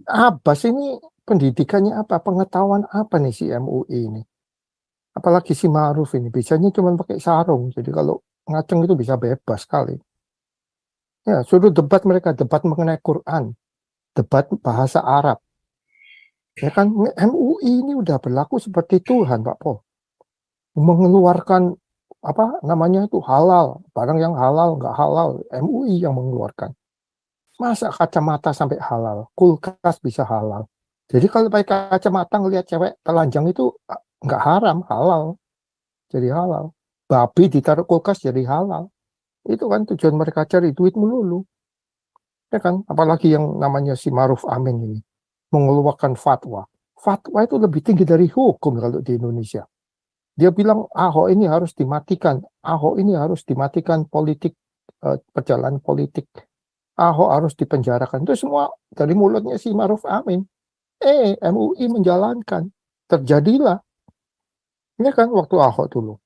Abbas ini pendidikannya apa? Pengetahuan apa nih si MUI ini? Apalagi si Ma'ruf ini bisanya cuma pakai sarung. Jadi kalau ngaceng itu bisa bebas sekali. Ya, suruh debat mereka, debat mengenai Quran, debat bahasa Arab. Ya kan MUI ini udah berlaku seperti Tuhan, Pak Po. Mengeluarkan apa namanya itu halal, barang yang halal nggak halal, MUI yang mengeluarkan. Masa kacamata sampai halal, kulkas bisa halal. Jadi kalau pakai kacamata ngelihat cewek telanjang itu nggak haram, halal, jadi halal. Babi ditaruh kulkas jadi halal. Itu kan tujuan mereka cari duit melulu. Ya kan, apalagi yang namanya si Maruf Amin ini mengeluarkan fatwa. Fatwa itu lebih tinggi dari hukum kalau di Indonesia. Dia bilang Ahok ini harus dimatikan, Ahok ini harus dimatikan politik, perjalanan politik. Ahok harus dipenjarakan. Itu semua dari mulutnya si Maruf Amin. MUI menjalankan. Terjadilah. Ini kan waktu Ahok dulu.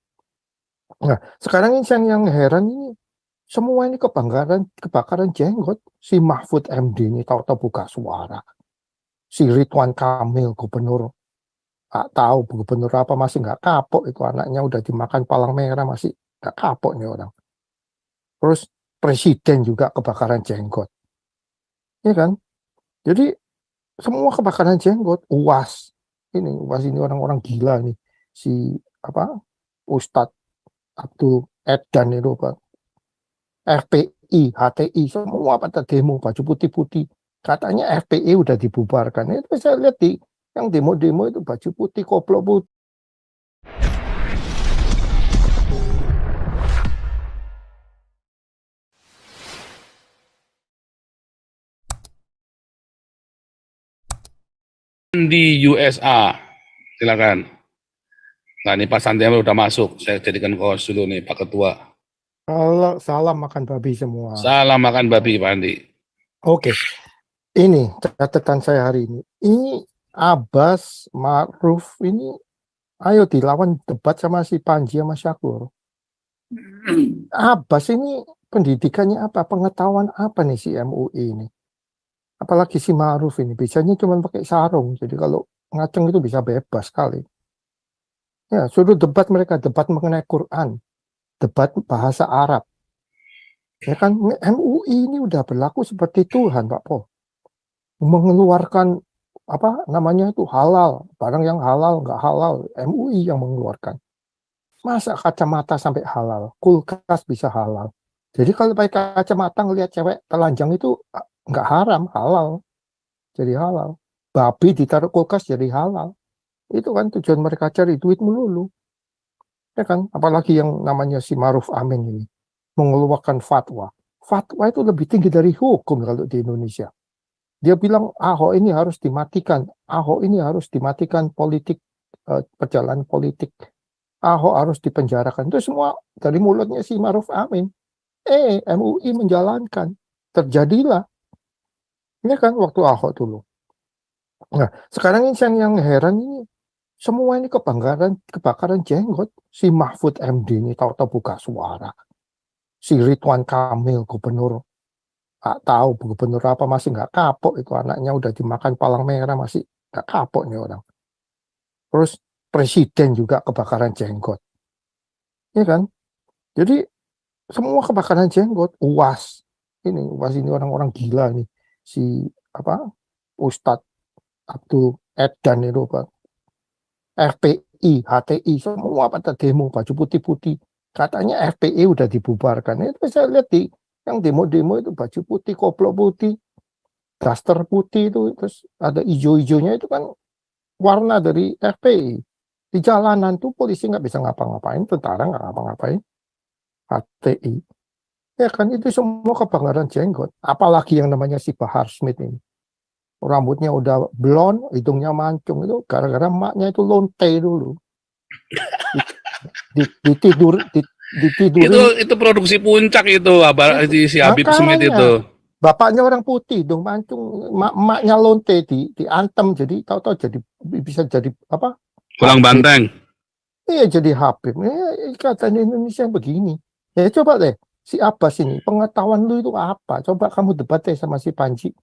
Nah, sekarang ini yang heran ini, semua ini kebakaran jenggot. Si Mahfud MD ini tahu-tahu buka suara. Si Ridwan Kamil, gubernur, nggak tahu gubernur apa, masih nggak kapok itu anaknya, udah dimakan palang merah, masih nggak kapok nih orang. Terus presiden juga kebakaran jenggot. Ya kan? Jadi semua kebakaran jenggot. UAS ini orang-orang gila nih, si apa Ustadz Abdul Edan itu, Pak. FPI, HTI, semua pada demo baju putih-putih. Katanya FPI udah dibubarkan. Itu saya lihat di yang demo-demo itu baju putih, koplo putih. Di USA, silakan. Nah, ini Pak Santiago udah masuk. Saya jadikan host dulu nih, Pak Ketua. Kalau salam makan babi semua. Salam makan babi, Pak Andi. Oke, ini catatan saya hari ini. Ini Abbas, Ma'ruf ini, ayo dilawan debat sama si Panji sama Syakur. Abbas ini pendidikannya apa? Pengetahuan apa nih si MUI ini? Apalagi si Ma'ruf ini bisanya cuma pakai sarung. Jadi kalau ngaceng itu bisa bebas sekali. Ya, suruh debat mereka, debat mengenai Quran, debat bahasa Arab. Ya kan MUI ini udah berlaku seperti Tuhan, Pak Po. Mengeluarkan apa namanya itu halal, barang yang halal nggak halal, MUI yang mengeluarkan. Masa kacamata sampai halal, kulkas bisa halal. Jadi kalau pakai kacamata ngelihat cewek telanjang itu nggak haram, halal, jadi halal. Babi ditaruh kulkas jadi halal. Itu kan tujuan mereka cari duit melulu. Ya kan, apalagi yang namanya si Maruf Amin ini mengeluarkan fatwa. Fatwa itu lebih tinggi dari hukum kalau di Indonesia. Dia bilang Ahok ini harus dimatikan, Ahok ini harus dimatikan politik, perjalanan politik. Ahok harus dipenjarakan. Itu semua dari mulutnya si Maruf Amin. MUI menjalankan. Terjadilah. Ini kan waktu Ahok dulu. Nah, sekarang ini yang heran ini, semua ini kebakaran jenggot. Si Mahfud MD ini tahu-tahu buka suara. Si Ridwan Kamil, gubernur, nggak tahu gubernur apa, masih nggak kapok itu anaknya, udah dimakan palang merah, masih nggak kapok nih orang. Terus presiden juga kebakaran jenggot. Ya kan? Jadi semua kebakaran jenggot. UAS ini orang-orang gila nih, si apa Ustadz Abdul Edan itu, Pak. FPI, HTI, semua pada demo baju putih-putih. Katanya FPI udah dibubarkan. Itu saya lihat di yang demo-demo itu baju putih, koplo putih, daster putih itu, terus ada ijo-ijonya, itu kan warna dari FPI. Di jalanan tuh polisi nggak bisa ngapa-ngapain, tentara nggak ngapa-ngapain, HTI. Ya kan itu semua kebakaran jenggot. Apalagi yang namanya si Bahar Smith ini. Rambutnya udah blond, hidungnya mancung, itu gara-gara emaknya itu lonte dulu. Ditidurin. Itu produksi puncak itu, Itu si Habib Smith makanya itu. bapaknya orang putih, dong mancung, emaknya lonte, diantem, jadi tahu-tahu jadi bisa jadi apa? Pulang Habib. Banteng. Iya jadi Habib. Ikatan Indonesia begini. Ya coba deh si Abbas ini, pengetahuan lu itu apa? Coba kamu debat deh sama si Panji.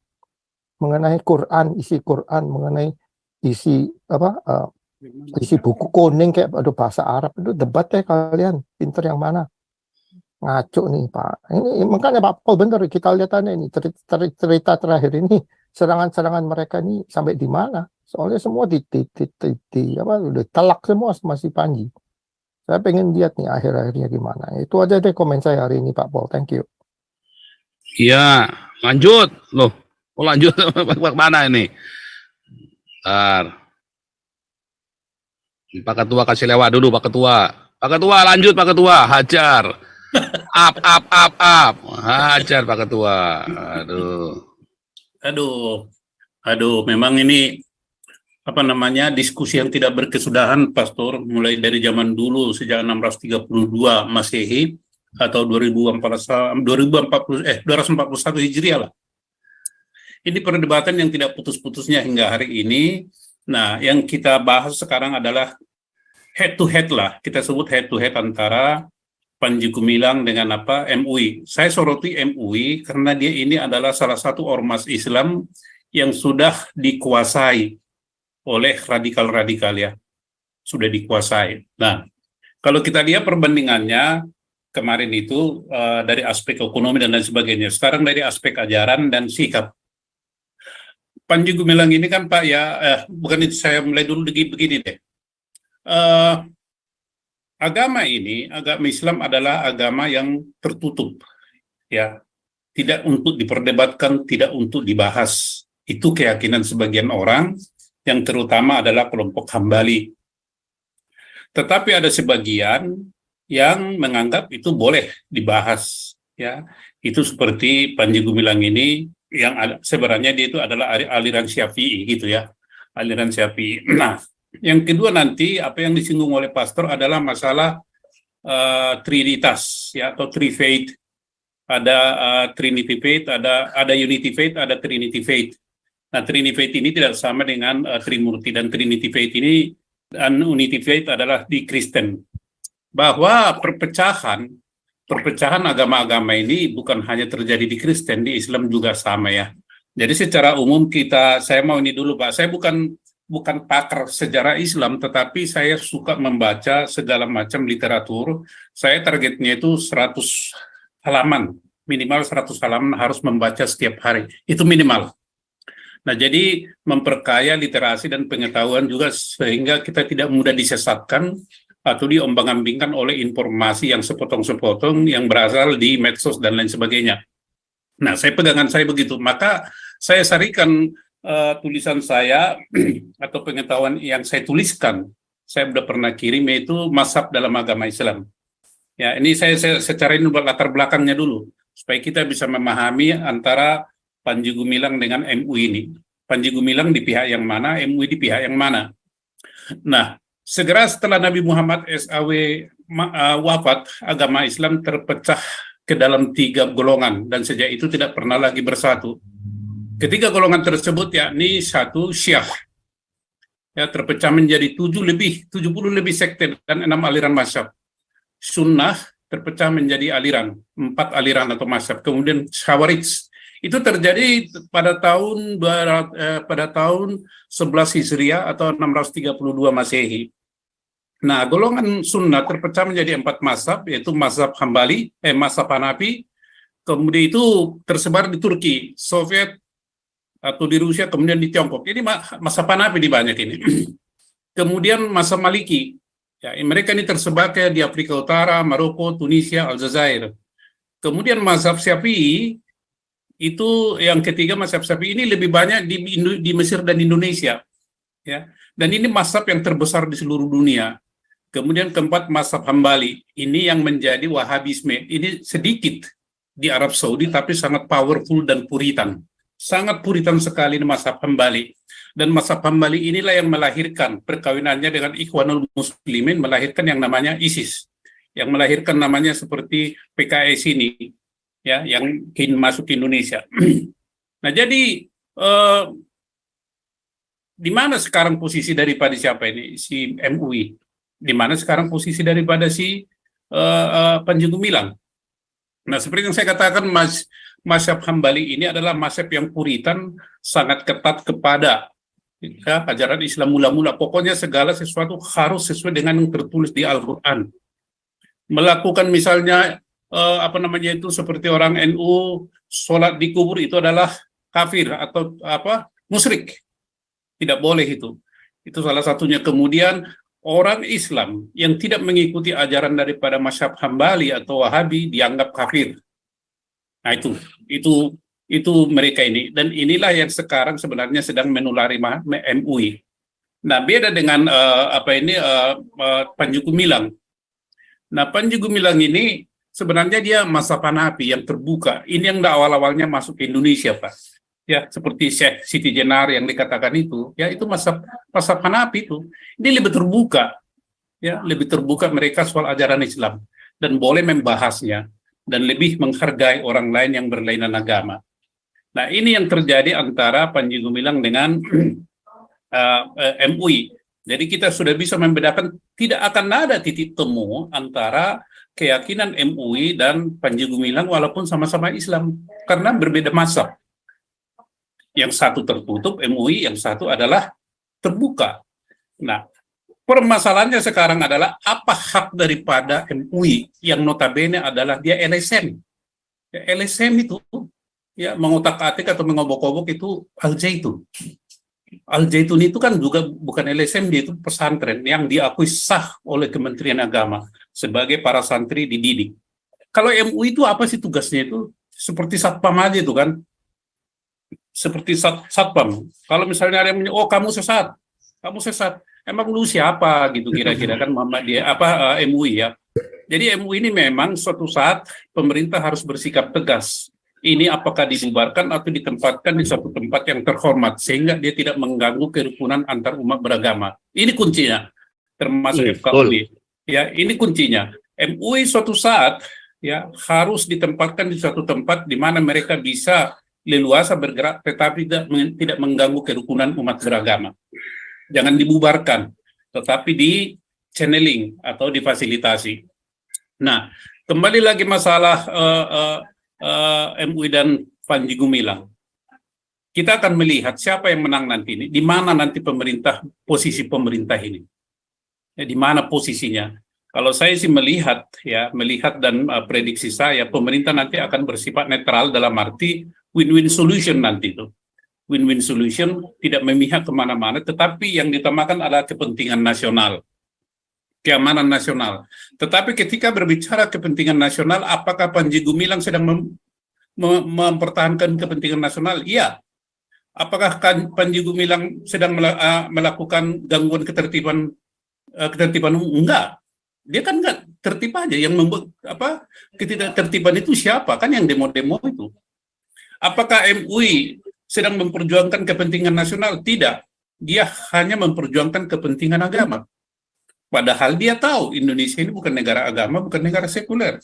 mengenai Quran, isi Quran, mengenai isi apa isi buku kuning kayak ada bahasa Arab, itu debat ya kalian, pinter yang mana? Ngaco nih Pak. Ini makanya Pak Pol bener, kita lihat aja ini cerita terakhir ini, serangan-serangan mereka ini sampai di mana? Soalnya semua apa udah telak semua sama si Panji. Saya pengen lihat nih akhir-akhirnya gimana. Itu aja deh komen saya hari ini Pak Pol. Thank you. Iya, lanjut. Loh, oh lanjut mana ini? Bentar. Pak Ketua kasih lewat dulu Pak Ketua. Pak Ketua lanjut Pak Ketua, hajar. Up. Hajar Pak Ketua. Aduh, memang ini apa namanya diskusi yang tidak berkesudahan, Pastor, mulai dari zaman dulu sejak 632 Masehi atau 241 Hijriah lah. Ini perdebatan yang tidak putus-putusnya hingga hari ini. Nah, yang kita bahas sekarang adalah head to head lah. Kita sebut head to head antara Panji Gumilang dengan MUI. Saya soroti MUI karena dia ini adalah salah satu ormas Islam yang sudah dikuasai oleh radikal-radikal ya. Sudah dikuasai. Nah, kalau kita lihat perbandingannya kemarin itu dari aspek ekonomi dan lain sebagainya. Sekarang dari aspek ajaran dan sikap. Panji Gumilang ini kan Pak ya, bukan itu, saya mulai dulu begini deh. Agama Islam adalah agama yang tertutup, ya, tidak untuk diperdebatkan, tidak untuk dibahas. Itu keyakinan sebagian orang, yang terutama adalah kelompok Hambali. Tetapi ada sebagian yang menganggap itu boleh dibahas, ya. Itu seperti Panji Gumilang ini, yang sebenarnya dia itu adalah aliran Syafi'i gitu ya, aliran Syafi'i. Nah, yang kedua nanti apa yang disinggung oleh Pastor adalah masalah Trinitas ya, atau Tri-Faith. Ada Trinity Faith, ada Unity Faith, ada Trinity Faith. Nah, Trinity Faith ini tidak sama dengan Trimurti, dan Trinity Faith ini dan Unity Faith adalah di Kristen. Bahwa perpecahan agama-agama ini bukan hanya terjadi di Kristen, di Islam juga sama ya. Jadi secara umum saya mau ini dulu Pak, saya bukan pakar sejarah Islam, tetapi saya suka membaca segala macam literatur. Saya targetnya itu 100 halaman, minimal 100 halaman harus membaca setiap hari, itu minimal. Nah, jadi memperkaya literasi dan pengetahuan juga sehingga kita tidak mudah disesatkan atau diombang-ambingkan oleh informasi yang sepotong-sepotong yang berasal di medsos dan lain sebagainya. Nah, pegangan saya begitu. Maka saya sarikan tulisan saya atau pengetahuan yang saya tuliskan. Saya sudah pernah kirim, yaitu mazhab dalam agama Islam. Ya, ini saya secara ini latar belakangnya dulu supaya kita bisa memahami antara Panji Gumilang dengan MUI ini. Panji Gumilang di pihak yang mana, MUI di pihak yang mana. Nah, segera setelah Nabi Muhammad SAW wafat, agama Islam terpecah ke dalam 3 golongan dan sejak itu tidak pernah lagi bersatu. Ketiga golongan tersebut yakni 1 Syiah, ya, terpecah menjadi 70 lebih sekte dan 6 aliran mazhab. Sunnah terpecah menjadi 4 aliran atau mazhab. Kemudian Khawarij itu terjadi pada tahun 11 Hijriah atau 632 Masehi. Nah, golongan Sunnah terpecah menjadi 4 mazhab, yaitu mazhab Hambali, mazhab Hanafi. Kemudian itu tersebar di Turki, Soviet atau di Rusia, kemudian di Tiongkok. Ini mazhab Hanafi di banyak ini. Kemudian mazhab Maliki. Ya, mereka ini tersebar kayak di Afrika Utara, Maroko, Tunisia, Aljazair. Kemudian mazhab Syafi'i itu yang ketiga, mazhab Syafi'i ini lebih banyak di Mesir dan Indonesia. Ya. Dan ini mazhab yang terbesar di seluruh dunia. Kemudian keempat, mazhab Hambali. Ini yang menjadi Wahabisme. Ini sedikit di Arab Saudi tapi sangat powerful dan puritan. Sangat puritan sekali mazhab Hambali. Dan mazhab Hambali inilah yang melahirkan perkawinannya dengan Ikhwanul Muslimin, melahirkan yang namanya ISIS. Yang melahirkan namanya seperti PKS ini, ya, yang masuk ke Indonesia. Nah, jadi di mana sekarang posisi daripada siapa ini, si MUI? Di mana sekarang posisi daripada si Panji Gumilang? Nah, seperti yang saya katakan, mazhab Hambali ini adalah mazhab yang puritan, sangat ketat kepada ajaran Islam mula-mula. Pokoknya segala sesuatu harus sesuai dengan yang tertulis di Al-Quran. Melakukan misalnya seperti orang NU sholat di kubur itu adalah kafir atau musyrik. Tidak boleh itu. Itu salah satunya. Kemudian orang Islam yang tidak mengikuti ajaran daripada mazhab Hambali atau Wahabi dianggap kafir. Nah, itu mereka ini, dan inilah yang sekarang sebenarnya sedang menulari MUI. Nah, beda dengan Panji Gumilang. Nah, Panji Gumilang ini sebenarnya dia mazhab Hanafi yang terbuka. Ini yang awal-awalnya masuk ke Indonesia, Pak. Ya, seperti Syekh Siti Jenar yang dikatakan itu, ya itu mazhab Hanafi itu. Ini lebih terbuka, ya, lebih terbuka mereka soal ajaran Islam dan boleh membahasnya dan lebih menghargai orang lain yang berlainan agama. Nah, ini yang terjadi antara Panji Gumilang dengan MUI. Jadi kita sudah bisa membedakan, tidak akan ada titik temu antara keyakinan MUI dan Panji Gumilang walaupun sama-sama Islam, karena berbeda mazhab. Yang satu tertutup, MUI, yang satu adalah terbuka. Nah, permasalahannya sekarang adalah apa hak daripada MUI yang notabene adalah dia LSM. Ya, LSM itu ya mengotak-atik atau mengobok-obok itu Al-Zaitun. Al-Zaitun itu kan juga bukan LSM, dia itu pesantren yang diakui sah oleh Kementerian Agama sebagai para santri dididik. Kalau MUI itu apa sih tugasnya itu? Seperti satpam aja itu kan. Seperti satpam. Kalau misalnya ada yang kamu sesat. Emang lu siapa gitu kira-kira kan MUI ya. Jadi MUI ini memang suatu saat pemerintah harus bersikap tegas. Ini apakah dibubarkan atau ditempatkan di suatu tempat yang terhormat sehingga dia tidak mengganggu kerukunan antar umat beragama. Ini kuncinya. Termasuk FKUI. Ya, ini kuncinya. MUI suatu saat ya harus ditempatkan di suatu tempat di mana mereka bisa leluasa bergerak tetapi tidak mengganggu kerukunan umat beragama. Jangan dibubarkan, tetapi di channeling atau difasilitasi. Nah, kembali lagi masalah MUI dan Panji Gumilang. Kita akan melihat siapa yang menang nanti ini, di mana nanti posisi pemerintah ini. Ya, di mana posisinya. Kalau saya sih melihat dan prediksi saya, pemerintah nanti akan bersifat netral dalam arti win-win solution nanti itu. Win-win solution, tidak memihak kemana-mana, tetapi yang ditamakan adalah kepentingan nasional, keamanan nasional. Tetapi ketika berbicara kepentingan nasional, apakah Panji Gumilang sedang mempertahankan kepentingan nasional? Iya. Apakah Panji Gumilang sedang melakukan gangguan ketertiban umum? Enggak. Dia kan enggak tertib aja. Yang membuat ketidaktertiban itu siapa? Kan yang demo-demo itu. Apakah MUI sedang memperjuangkan kepentingan nasional? Tidak. Dia hanya memperjuangkan kepentingan agama. Padahal dia tahu Indonesia ini bukan negara agama, bukan negara sekuler.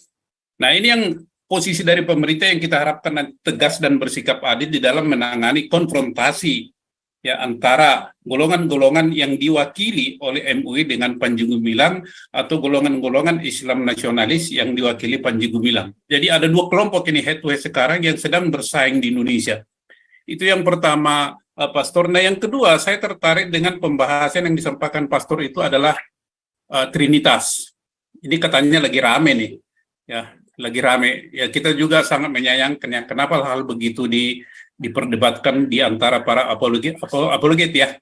Nah, ini yang posisi dari pemerintah yang kita harapkan tegas dan bersikap adil di dalam menangani konfrontasi ya antara golongan-golongan yang diwakili oleh MUI dengan Panji Gumilang atau golongan-golongan Islam nasionalis yang diwakili Panji Gumilang. Jadi ada dua kelompok ini head to head sekarang yang sedang bersaing di Indonesia. Itu yang pertama, Pastor. Nah, yang kedua, saya tertarik dengan pembahasan yang disampaikan Pastor itu adalah Trinitas. Ini katanya lagi rame nih. Ya, lagi rame. Ya, kita juga sangat menyayangkan ya kenapa hal begitu diperdebatkan di antara para apologet ya.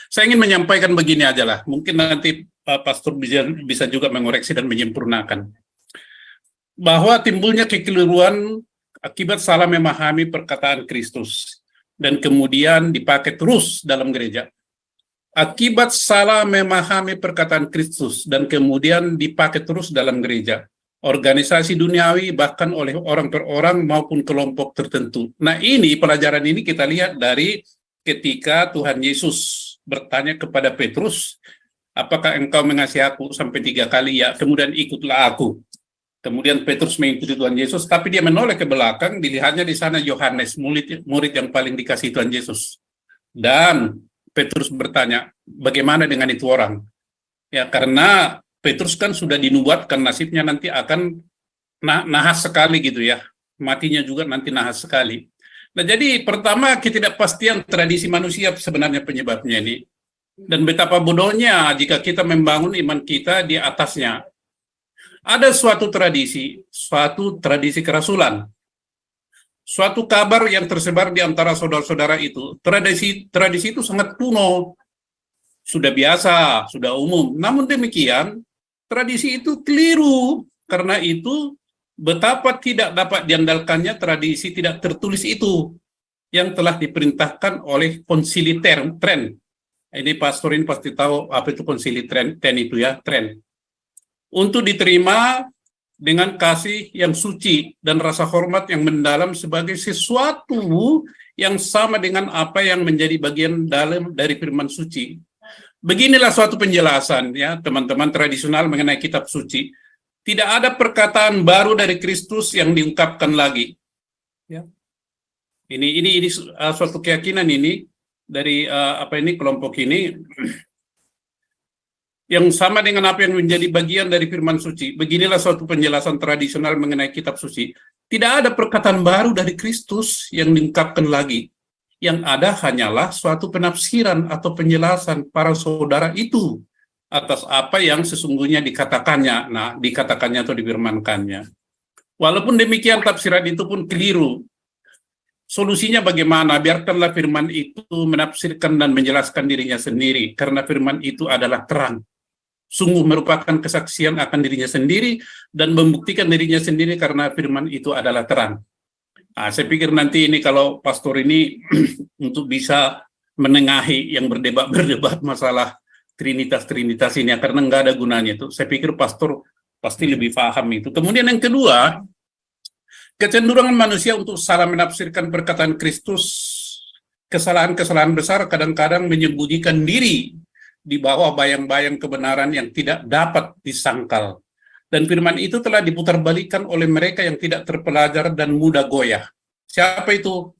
Saya ingin menyampaikan begini aja lah. Mungkin nanti Pastor bisa juga mengoreksi dan menyempurnakan. Bahwa timbulnya kekeliruan akibat salah memahami perkataan Kristus dan kemudian dipakai terus dalam gereja. Akibat salah memahami perkataan Kristus dan kemudian dipakai terus dalam gereja, organisasi duniawi bahkan oleh orang per orang maupun kelompok tertentu. Nah, ini pelajaran ini kita lihat dari ketika Tuhan Yesus bertanya kepada Petrus, apakah engkau mengasihi aku sampai 3 kali? Ya, kemudian ikutlah aku. Kemudian Petrus mengikuti Tuhan Yesus, tapi dia menoleh ke belakang, dilihatnya di sana Yohanes, murid yang paling dikasihi Tuhan Yesus. Dan Petrus bertanya, bagaimana dengan itu orang? Ya, karena Petrus kan sudah dinubuatkan nasibnya nanti akan nahas sekali gitu ya. Matinya juga nanti nahas sekali. Nah, jadi pertama ketidakpastian tradisi manusia sebenarnya penyebabnya ini. Dan betapa bodohnya jika kita membangun iman kita di atasnya. Ada suatu tradisi kerasulan. Suatu kabar yang tersebar di antara saudara-saudara itu. Tradisi itu sangat kuno. Sudah biasa, sudah umum. Namun demikian, tradisi itu keliru. Karena itu, betapa tidak dapat diandalkannya tradisi tidak tertulis itu yang telah diperintahkan oleh konsili Tren. Ini pastor ini pasti tahu apa itu konsili Tren itu ya, Tren. Untuk diterima dengan kasih yang suci dan rasa hormat yang mendalam sebagai sesuatu yang sama dengan apa yang menjadi bagian dalam dari firman suci. Beginilah suatu penjelasan ya teman-teman tradisional mengenai kitab suci. Tidak ada perkataan baru dari Kristus yang diungkapkan lagi. Ya. Ini suatu keyakinan ini dari kelompok ini yang sama dengan apa yang menjadi bagian dari firman suci. Beginilah suatu penjelasan tradisional mengenai kitab suci. Tidak ada perkataan baru dari Kristus yang diungkapkan lagi. Yang ada hanyalah suatu penafsiran atau penjelasan para saudara itu atas apa yang sesungguhnya dikatakannya. Nah, dikatakannya atau difirmankannya. Walaupun demikian tafsiran itu pun keliru. Solusinya bagaimana? Biarkanlah firman itu menafsirkan dan menjelaskan dirinya sendiri. Karena firman itu adalah terang. Sungguh merupakan kesaksian akan dirinya sendiri dan membuktikan dirinya sendiri karena firman itu adalah terang. Nah, saya pikir nanti ini kalau pastor ini untuk bisa menengahi yang berdebat masalah Trinitas ini karena nggak ada gunanya itu. Saya pikir pastor pasti lebih paham itu. Kemudian yang kedua, kecenderungan manusia untuk salah menafsirkan perkataan Kristus, kesalahan-kesalahan besar kadang-kadang menyembunyikan diri di bawah bayang-bayang kebenaran yang tidak dapat disangkal. Dan firman itu telah diputarbalikkan oleh mereka yang tidak terpelajar dan mudah goyah. Siapa itu?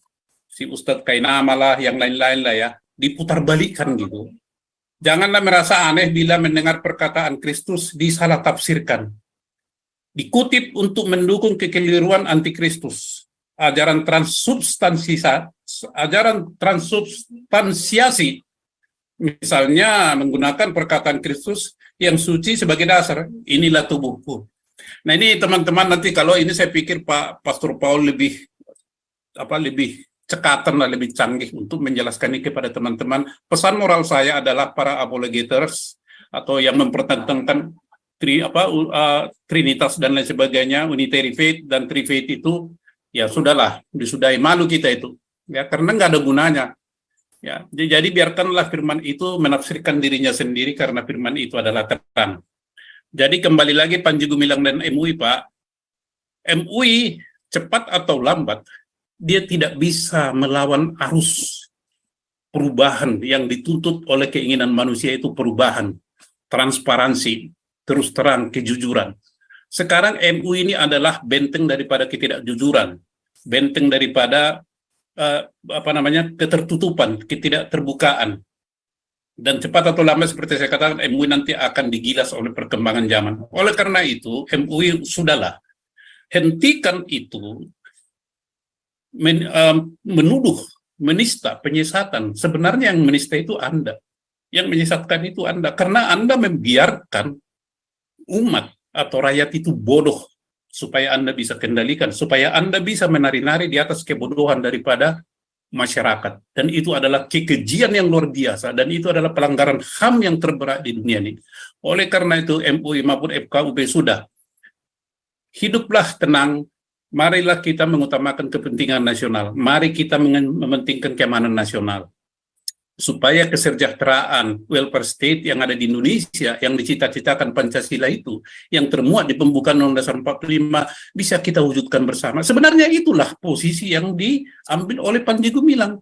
Si Ustadz Kainama lah, yang lain-lain lah ya. Diputarbalikkan gitu. Janganlah merasa aneh bila mendengar perkataan Kristus disalah tafsirkan. Dikutip untuk mendukung kekeliruan antikristus. Ajaran transubstansiasi. Misalnya menggunakan perkataan Kristus yang suci sebagai dasar. Inilah tubuhku. Nah ini teman-teman nanti kalau ini saya pikir Pak Pastor Paul lebih cekatan lah, lebih canggih untuk menjelaskan ini kepada teman-teman. Pesan moral saya adalah para apologeters atau yang mempertentangkan Trinitas dan lain sebagainya, Unitary Faith dan Tri-Faith itu ya sudahlah, disudahi, malu kita itu. Ya karena nggak ada gunanya. Ya, jadi biarkanlah firman itu menafsirkan dirinya sendiri karena firman itu adalah terang. Jadi kembali lagi Panji Gumilang dan MUI Pak, MUI cepat atau lambat dia tidak bisa melawan arus perubahan yang dituntut oleh keinginan manusia itu perubahan, transparansi, terus terang, kejujuran. Sekarang MUI ini adalah benteng daripada ketidakjujuran, benteng daripada ketertutupan, ketidakterbukaan. Dan cepat atau lambat seperti saya katakan MUI nanti akan digilas oleh perkembangan zaman. Oleh karena itu MUI sudahlah hentikan itu menuduh, menista, penyesatan. Sebenarnya yang menista itu Anda. Yang menyesatkan itu Anda karena Anda membiarkan umat atau rakyat itu bodoh supaya Anda bisa kendalikan, supaya Anda bisa menari-nari di atas kebodohan daripada masyarakat. Dan itu adalah kekejian yang luar biasa, dan itu adalah pelanggaran HAM yang terberat di dunia ini. Oleh karena itu MUI maupun FKUP sudah, hiduplah tenang, marilah kita mengutamakan kepentingan nasional, mari kita mementingkan keamanan nasional. Supaya kesejahteraan welfare state yang ada di Indonesia, yang dicita-citakan Pancasila itu, yang termuat di pembukaan Undang-Undang 45, bisa kita wujudkan bersama. Sebenarnya itulah posisi yang diambil oleh Panji Gumilang.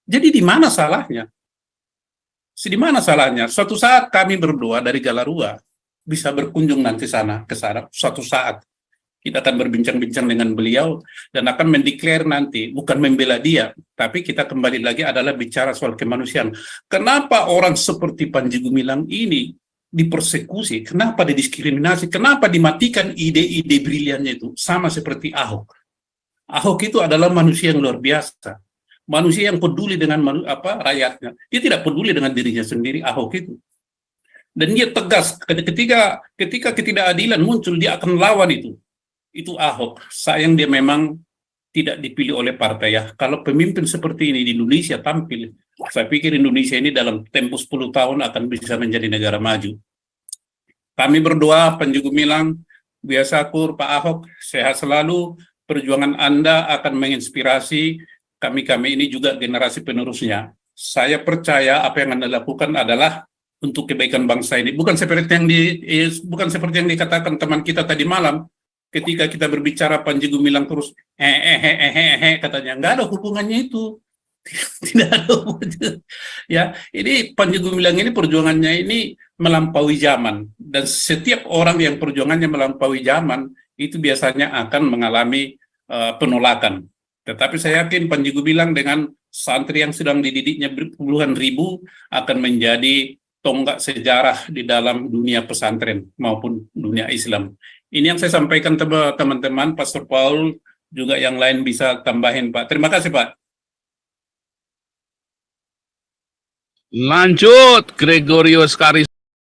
Jadi di mana salahnya? Di mana salahnya? Suatu saat kami berdua dari Galarua bisa berkunjung nanti ke sana. Suatu saat kita akan berbincang-bincang dengan beliau dan akan mendeklar nanti, bukan membela dia, tapi kita kembali lagi adalah bicara soal kemanusiaan. Kenapa orang seperti Panji Gumilang ini dipersekusi, kenapa didiskriminasi, kenapa dimatikan ide-ide briliannya itu, sama seperti Ahok. Ahok itu adalah manusia yang luar biasa, manusia yang peduli dengan rakyatnya. Dia tidak peduli dengan dirinya sendiri, Ahok itu. Dan dia tegas ketika ketidakadilan muncul, dia akan lawan itu. Itu Ahok. Sayang dia memang tidak dipilih oleh partai ya. Kalau pemimpin seperti ini di Indonesia tampil, saya pikir Indonesia ini dalam tempo 10 tahun akan bisa menjadi negara maju. Kami berdoa, Panji Gumilang, Buya Syakur, Pak Ahok, sehat selalu. Perjuangan Anda akan menginspirasi kami-kami ini juga generasi penerusnya. Saya percaya apa yang Anda lakukan adalah untuk kebaikan bangsa ini. Bukan seperti yang dikatakan teman kita tadi malam, ketika kita berbicara Panji Gumilang terus katanya nggak ada hubungannya itu. Tidak ada hubungannya. Ya, ini Panji Gumilang ini perjuangannya ini melampaui zaman, dan setiap orang yang perjuangannya melampaui zaman itu biasanya akan mengalami penolakan. Tetapi saya yakin Panji Gumilang dengan santri yang sedang dididiknya puluhan ribu akan menjadi tonggak sejarah di dalam dunia pesantren maupun dunia Islam. Ini yang saya sampaikan teman-teman, Pastor Paul, juga yang lain bisa tambahin, Pak. Terima kasih, Pak. Lanjut, Gregorius Karis.